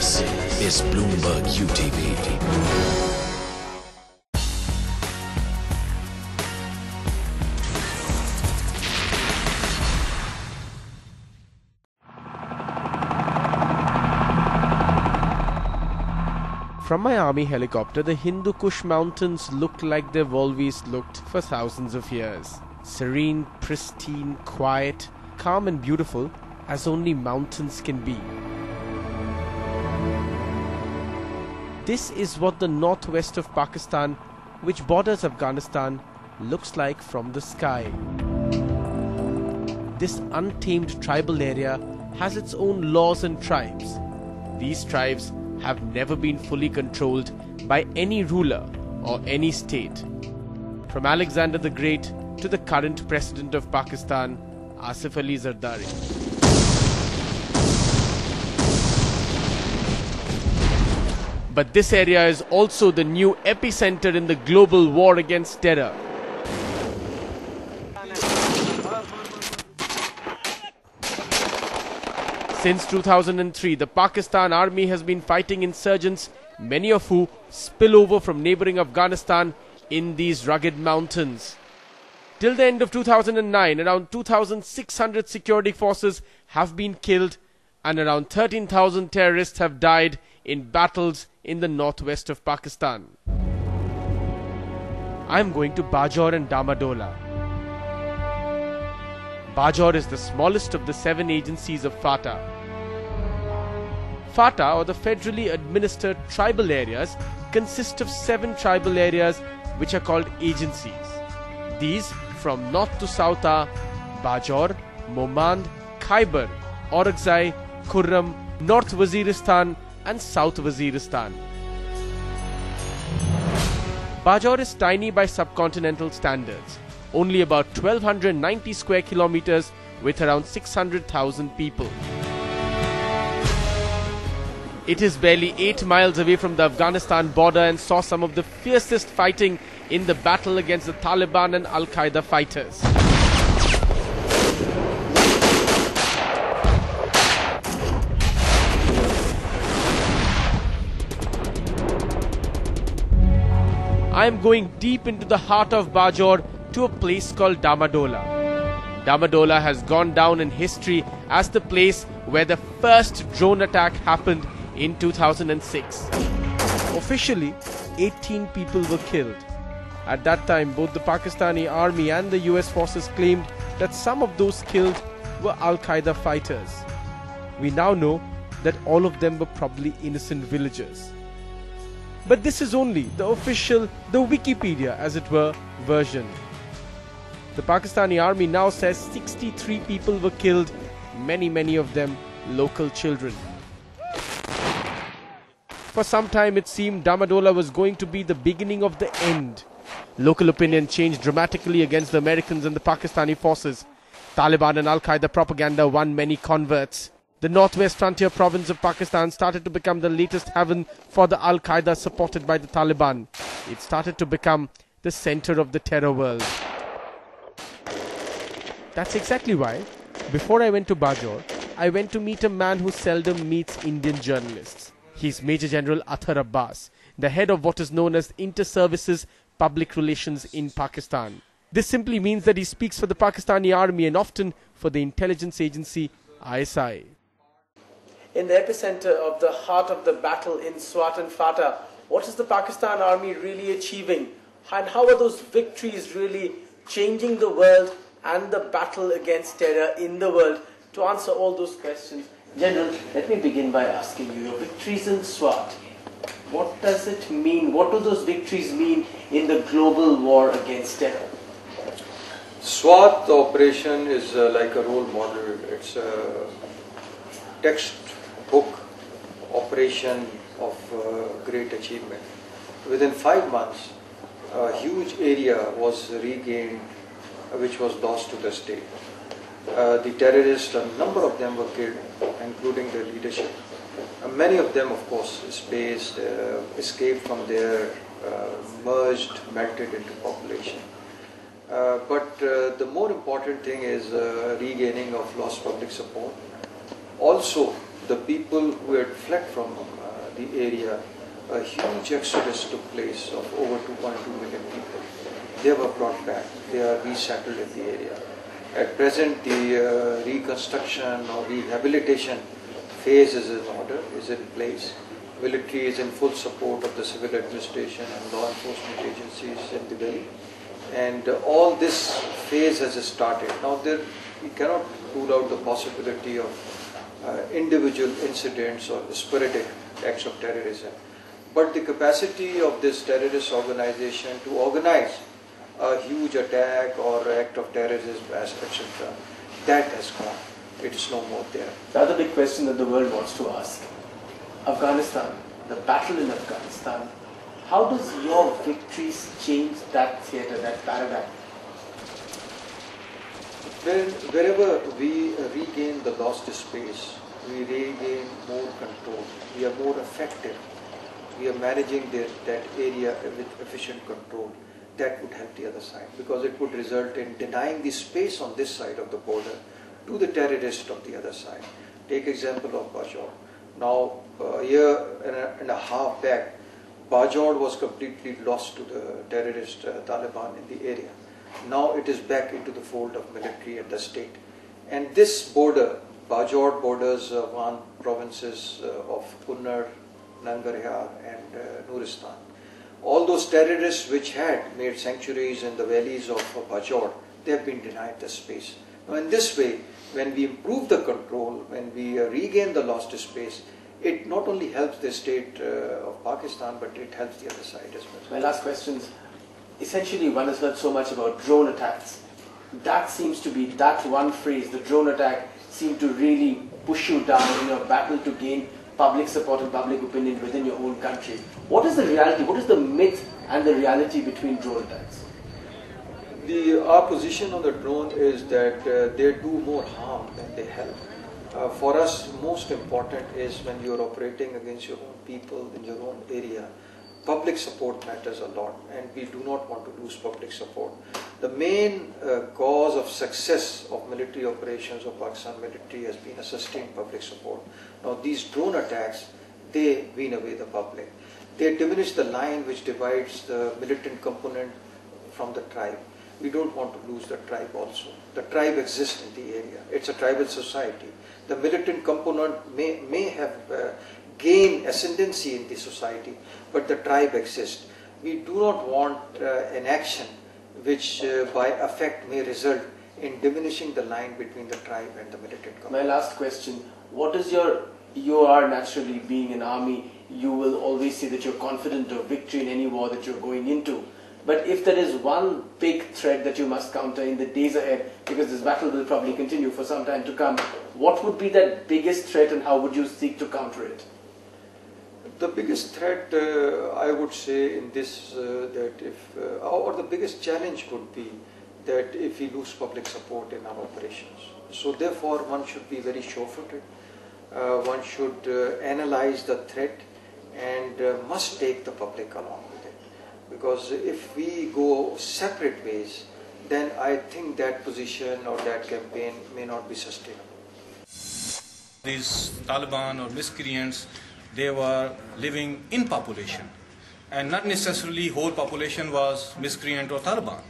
This is Bloomberg UTV. From my army helicopter, the Hindu Kush mountains look like they've always looked for thousands of years. Serene, pristine, quiet, calm and beautiful as only mountains can be. This is what the northwest of Pakistan, which borders Afghanistan, looks like from the sky. This untamed tribal area has its own laws and tribes. These tribes have never been fully controlled by any ruler or any state. From Alexander the Great to the current president of Pakistan, Asif Ali Zardari. But this area is also the new epicenter in the global war against terror. Since 2003, the Pakistan Army has been fighting insurgents, many of who spill over from neighboring Afghanistan in these rugged mountains. Till the end of 2009, around 2,600 security forces have been killed and around 13,000 terrorists have died in battles in the northwest of Pakistan. I am going to Bajaur and Damadola. Bajaur is the smallest of the 7 agencies of FATA. FATA, or the federally administered tribal areas, consist of 7 tribal areas which are called agencies. These, from north to south, are Bajaur, Momand, Khyber, Orakzai, Khurram, North Waziristan and South Waziristan. Bajaur is tiny by subcontinental standards, only about 1290 square kilometers with around 600,000 people. It is barely 8 miles away from the Afghanistan border and saw some of the fiercest fighting in the battle against the Taliban and Al-Qaeda fighters. I am going deep into the heart of Bajaur to a place called Damadola. Damadola has gone down in history as the place where the first drone attack happened in 2006. Officially, 18 people were killed. At that time, both the Pakistani army and the US forces claimed that some of those killed were Al-Qaeda fighters. We now know that all of them were probably innocent villagers. But this is only the official, the Wikipedia as it were, version. The Pakistani army now says 63 people were killed, many of them local children. For some time it seemed Damadola was going to be the beginning of the end. Local opinion changed dramatically against the Americans and the Pakistani forces. Taliban and Al-Qaeda propaganda won many converts. The northwest frontier province of Pakistan started to become the latest haven for the Al-Qaeda supported by the Taliban. It started to become the center of the terror world. That's exactly why, before I went to Bajaur, I went to meet a man who seldom meets Indian journalists. He's Major General Athar Abbas, the head of what is known as Inter-Services Public Relations in Pakistan. This simply means that he speaks for the Pakistani army and often for the intelligence agency ISI. In the epicenter of the heart of the battle in Swat and Fata, what is the Pakistan army really achieving? And how are those victories really changing the world and the battle against terror in the world? To answer all those questions, General, let me begin by asking you, your victories in Swat, what does it mean? What do those victories mean in the global war against terror? SWAT operation is like a role model. It's a textbook operation of great achievement. Within 5 months, a huge area was regained which was lost to the state. The terrorists, a number of them were killed, including their leadership. Many of them, of course, escaped from there, merged, melted into population. But the more important thing is regaining of lost public support. Also, the people who had fled from the area, a huge exodus took place of over 2.2 million people. They were brought back. They are resettled in the area. At present, the reconstruction or rehabilitation phase is in order, is in place. Military is in full support of the civil administration and law enforcement agencies in the valley. And all this phase has started. Now, we cannot rule out the possibility of individual incidents or sporadic acts of terrorism. But the capacity of this terrorist organization to organize a huge attack or act of terrorism, etc., that has gone. It is no more there. The other big question that the world wants to ask, Afghanistan, the battle in Afghanistan, how does your victories change that theatre, that paradigm? Wherever we regain the lost space, we regain more control. We are more effective. We are managing that area with efficient control. That would help the other side, because it would result in denying the space on this side of the border to the terrorists of the other side. Take example of Bajaur. Now, a year and a half back, Bajaur was completely lost to the terrorist Taliban in the area. Now it is back into the fold of military and the state. And this border, Bajaur borders one provinces of Kunnar, Nangarhar and Nuristan. All those terrorists which had made sanctuaries in the valleys of Bajaur, they have been denied the space. Now in this way, when we improve the control, when we regain the lost space, it not only helps the state of Pakistan, but it helps the other side as well. My last question is, essentially one has heard so much about drone attacks. That seems to be, that one phrase, the drone attack, seemed to really push you down in your battle to gain public support and public opinion within your own country. What is the reality? What is the myth and the reality between drone attacks? Our position on the drone is that they do more harm than they help. For us, most important is when you are operating against your own people in your own area, public support matters a lot, and we do not want to lose public support. The main cause of success of military operations of Pakistan military has been a sustained public support. Now these drone attacks, they wean away the public. They diminish the line which divides the militant component from the tribe. We don't want to lose the tribe also. The tribe exists in the area. It's a tribal society. The militant component may have gained ascendancy in the society, but the tribe exists. We do not want an action which by effect may result in diminishing the line between the tribe and the militant component. My last question, what is you are naturally being an army, you will always say that you're confident of victory in any war that you're going into. But if there is one big threat that you must counter in the days ahead, because this battle will probably continue for some time to come, what would be that biggest threat and how would you seek to counter it? The biggest threat, I would say in this, that if, or the biggest challenge would be that if we lose public support in our operations. So therefore one should be very sure-footed. One should analyze the threat and must take the public along with it. Because if we go separate ways, then I think that position or that campaign may not be sustainable. These Taliban or miscreants, they were living in population, and not necessarily whole population was miscreant or Taliban.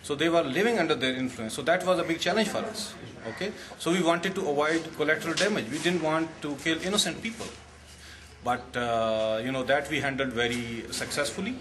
So they were living under their influence. So that was a big challenge for us. Okay, so we wanted to avoid collateral damage. We didn't want to kill innocent people, but that we handled very successfully.